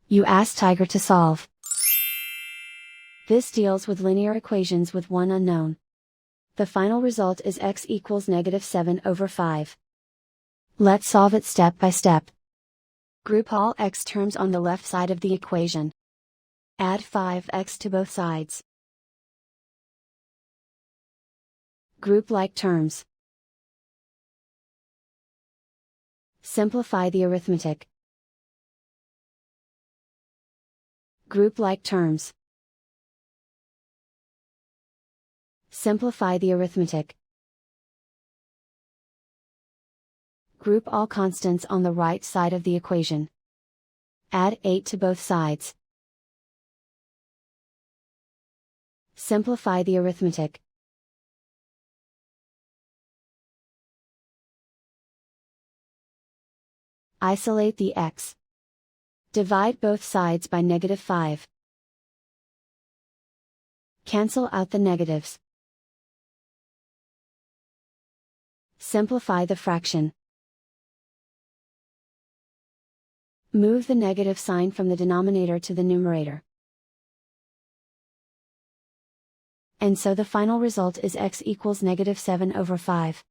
You ask Tiger to solve. This deals with linear equations with one unknown. The final result is x equals -7/5. Let's solve it step by step. Group all x terms on the left side of the equation. Add 5x to both sides. Group like terms. Simplify the arithmetic. Group like terms. Simplify the arithmetic. Group all constants on the right side of the equation. Add 8 to both sides. Simplify the arithmetic. Isolate the x. Divide both sides by -5. Cancel out the negatives. Simplify the fraction. Move the negative sign from the denominator to the numerator. And so the final result is x equals -7/5.